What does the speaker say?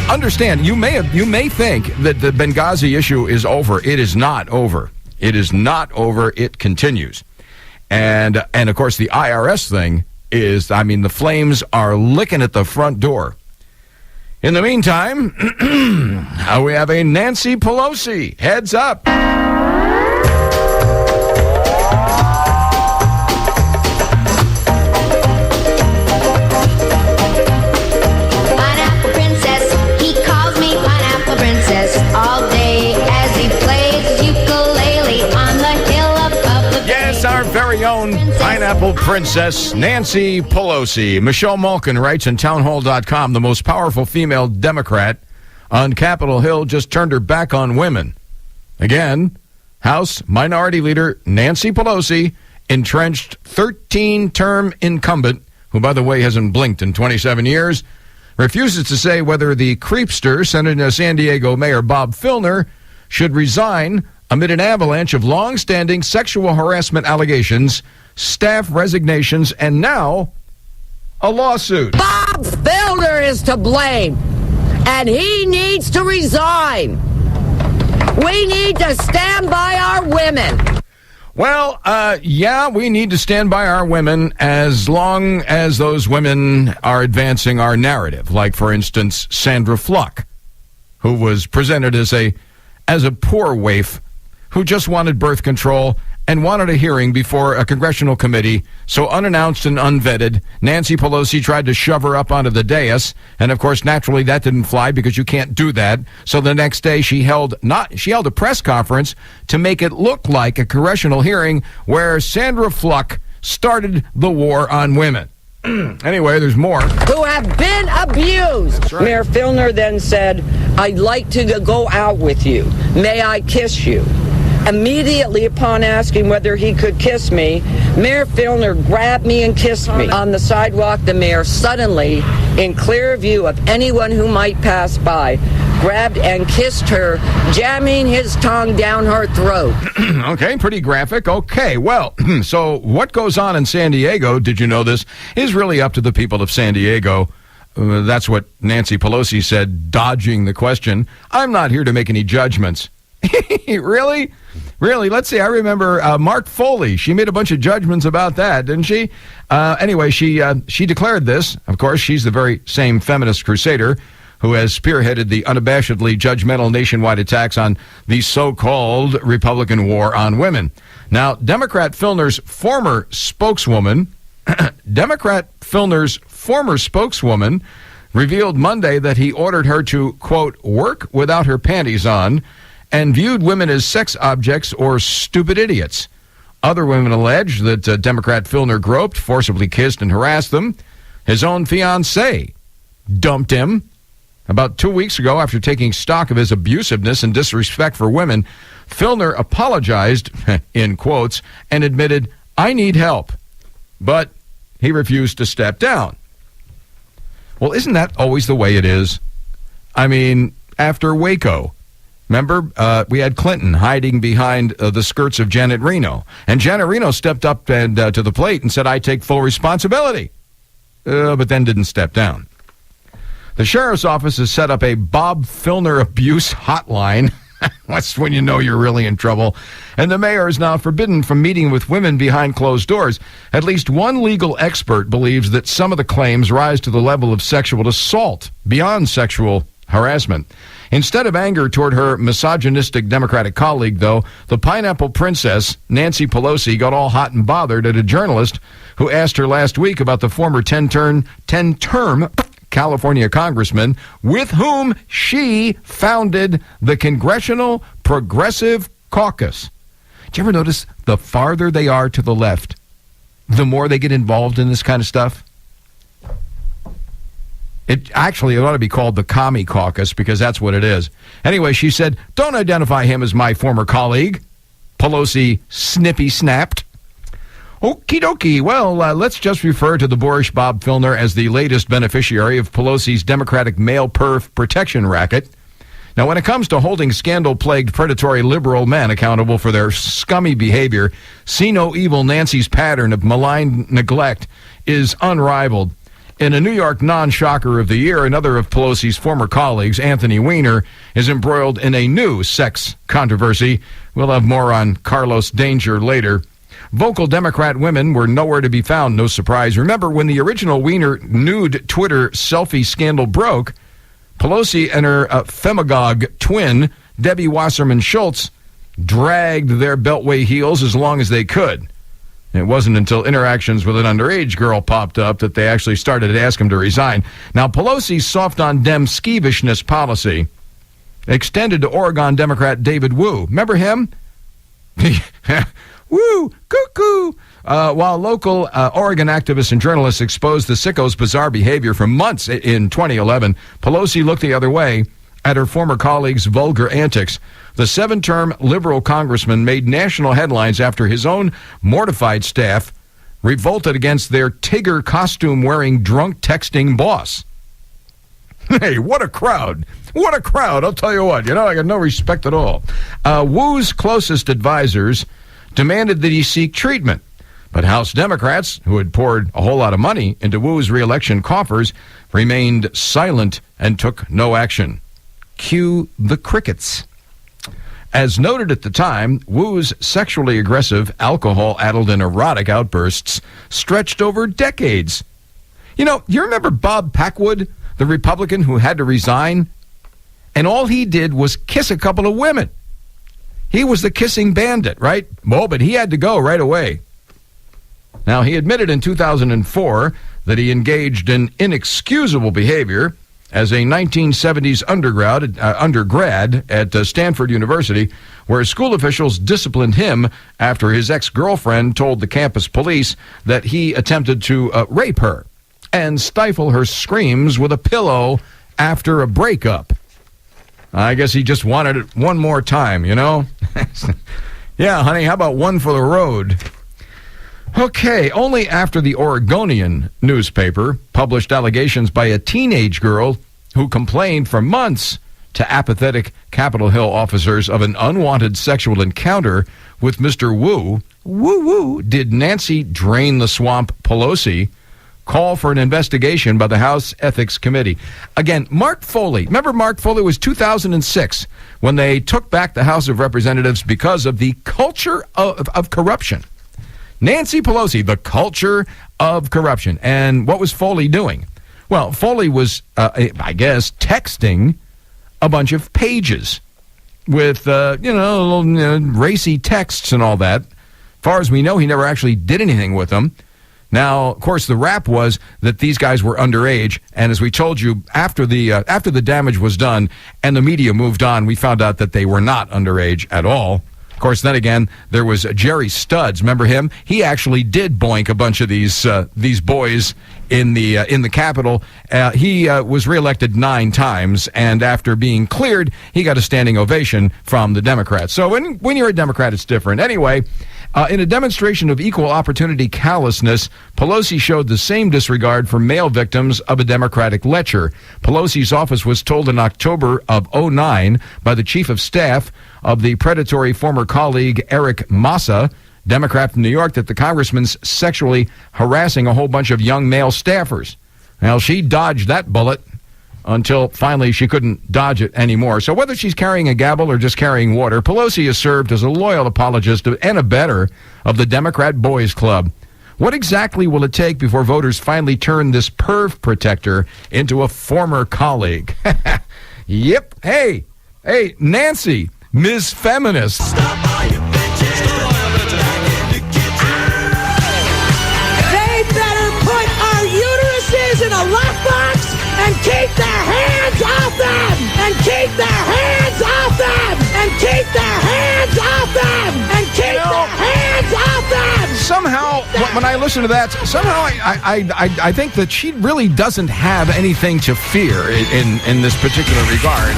understand, you may think that the Benghazi issue is over. It is not over. It is not over. It continues. And of course, the IRS thing is, the flames are licking at the front door. In the meantime, we have a Nancy Pelosi. Heads up. Pineapple Princess, he calls me Pineapple Princess all day as he plays ukulele on the hill above the Yes, our very own Pineapple Princess, Nancy Pelosi. Michelle Malkin writes in townhall.com, the most powerful female Democrat on Capitol Hill just turned her back on women. Again, House Minority Leader Nancy Pelosi, entrenched 13-term incumbent, who, by the way, hasn't blinked in 27 years, refuses to say whether the creepster, Senator San Diego Mayor Bob Filner, should resign amid an avalanche of long-standing sexual harassment allegations, staff resignations, and now a lawsuit. Bob Filner is to blame, and he needs to resign. We need to stand by our women. Well, we need to stand by our women as long as those women are advancing our narrative. Like, for instance, Sandra Fluck, who was presented as a poor waif who just wanted birth control and wanted a hearing before a congressional committee. So unannounced and unvetted, Nancy Pelosi tried to shove her up onto the dais. And, of course, naturally, that didn't fly because you can't do that. So the next day she held a press conference to make it look like a congressional hearing where Sandra Fluck started the war on women. Anyway, there's more. Who have been abused. That's right. Mayor Filner then said, I'd like to go out with you. May I kiss you? Immediately upon asking whether he could kiss me, Mayor Filner grabbed me and kissed me. On the sidewalk, the mayor suddenly, in clear view of anyone who might pass by, grabbed and kissed her, jamming his tongue down her throat. Okay, pretty graphic. Okay, well, so what goes on in San Diego, did you know this, is really up to the people of San Diego. That's what Nancy Pelosi said, dodging the question. I'm not here to make any judgments. Really? Let's see. I remember Mark Foley. She made a bunch of judgments about that, didn't she? Anyway, she declared this. Of course, she's the very same feminist crusader who has spearheaded the unabashedly judgmental nationwide attacks on the so-called Republican war on women. Now, Democrat Filner's former spokeswoman revealed Monday that he ordered her to, quote, work without her panties on, and viewed women as sex objects or stupid idiots. Other women allege that Democrat Filner groped, forcibly kissed, and harassed them. His own fiancée dumped him about 2 weeks ago after taking stock of his abusiveness and disrespect for women. Filner apologized, in quotes, and admitted, I need help. But he refused to step down. Well, isn't that always the way it is? I mean, after Waco, remember, we had Clinton hiding behind the skirts of Janet Reno. And Janet Reno stepped up and to the plate and said, I take full responsibility. But then didn't step down. The sheriff's office has set up a Bob Filner abuse hotline. That's when you know you're really in trouble. And the mayor is now forbidden from meeting with women behind closed doors. At least one legal expert believes that some of the claims rise to the level of sexual assault beyond sexual harassment. Instead of anger toward her misogynistic Democratic colleague, though, the Pineapple Princess, Nancy Pelosi, got all hot and bothered at a journalist who asked her last week about the former 10-term California congressman with whom she founded the Congressional Progressive Caucus. Do you ever notice the farther they are to the left, the more they get involved in this kind of stuff? It ought to be called the Commie Caucus because that's what it is. Anyway, she said, don't identify him as my former colleague. Pelosi snippy snapped. Okie dokie. Well, let's just refer to the boorish Bob Filner as the latest beneficiary of Pelosi's Democratic male perf protection racket. Now, when it comes to holding scandal-plagued predatory liberal men accountable for their scummy behavior, see no evil Nancy's pattern of malign neglect is unrivaled. In a New York non-shocker of the year, another of Pelosi's former colleagues, Anthony Weiner, is embroiled in a new sex controversy. We'll have more on Carlos Danger later. Vocal Democrat women were nowhere to be found, no surprise. Remember, when the original Weiner nude Twitter selfie scandal broke, Pelosi and her Femagog twin, Debbie Wasserman Schultz, dragged their beltway heels as long as they could. It wasn't until interactions with an underage girl popped up that they actually started to ask him to resign. Now, Pelosi's soft-on-dem skeevishness policy extended to Oregon Democrat David Wu. Remember him? Woo, cuckoo. While local Oregon activists and journalists exposed the sicko's bizarre behavior for months in 2011, Pelosi looked the other way at her former colleagues' vulgar antics. The 7-term liberal congressman made national headlines after his own mortified staff revolted against their Tigger costume-wearing, drunk-texting boss. Hey, what a crowd. What a crowd. I'll tell you what. I got no respect at all. Wu's closest advisors demanded that he seek treatment. But House Democrats, who had poured a whole lot of money into Wu's re-election coffers, remained silent and took no action. Cue the crickets. As noted at the time, Wu's sexually aggressive, alcohol-addled, and erotic outbursts stretched over decades. You remember Bob Packwood, the Republican who had to resign? And all he did was kiss a couple of women. He was the kissing bandit, right? Oh, but he had to go right away. Now, he admitted in 2004 that he engaged in inexcusable behavior as a 1970s undergrad at Stanford University, where school officials disciplined him after his ex-girlfriend told the campus police that he attempted to rape her and stifle her screams with a pillow after a breakup. I guess he just wanted it one more time, Yeah, honey, how about one for the road? Okay, only after the Oregonian newspaper published allegations by a teenage girl who complained for months to apathetic Capitol Hill officers of an unwanted sexual encounter with Mr. Wu, did Nancy Drain the Swamp Pelosi call for an investigation by the House Ethics Committee. Again, Mark Foley. Remember Mark Foley? It was 2006 when they took back the House of Representatives because of the culture of corruption. Nancy Pelosi, the culture of corruption. And what was Foley doing? Well, Foley was, I guess, texting a bunch of pages with, little racy texts and all that. As far as we know, he never actually did anything with them. Now, of course, the rap was that these guys were underage, and as we told you, after the damage was done and the media moved on, we found out that they were not underage at all. Of course, then again, there was Jerry Studs. Remember him? He actually did boink a bunch of these boys in the Capitol. He was reelected 9 times, and after being cleared, he got a standing ovation from the Democrats. So when you're a Democrat, it's different. Anyway, in a demonstration of equal opportunity callousness, Pelosi showed the same disregard for male victims of a Democratic lecture. Pelosi's office was told in October of 2009 by the chief of staff of the predatory former colleague Eric Massa, Democrat from New York, that the congressman's sexually harassing a whole bunch of young male staffers. Well, she dodged that bullet until finally she couldn't dodge it anymore. So whether she's carrying a gavel or just carrying water, Pelosi has served as a loyal apologist and a better of the Democrat Boys Club. What exactly will it take before voters finally turn this perv protector into a former colleague? Yep. Hey, Nancy, Ms. Feminist. Stop all you bitches. They better put our uteruses in a lockbox and keep their hands off them! And keep their hands off them! And keep their hands off them! And keep their hands off them! Somehow, when I listen to that, somehow I think that she really doesn't have anything to fear in this particular regard.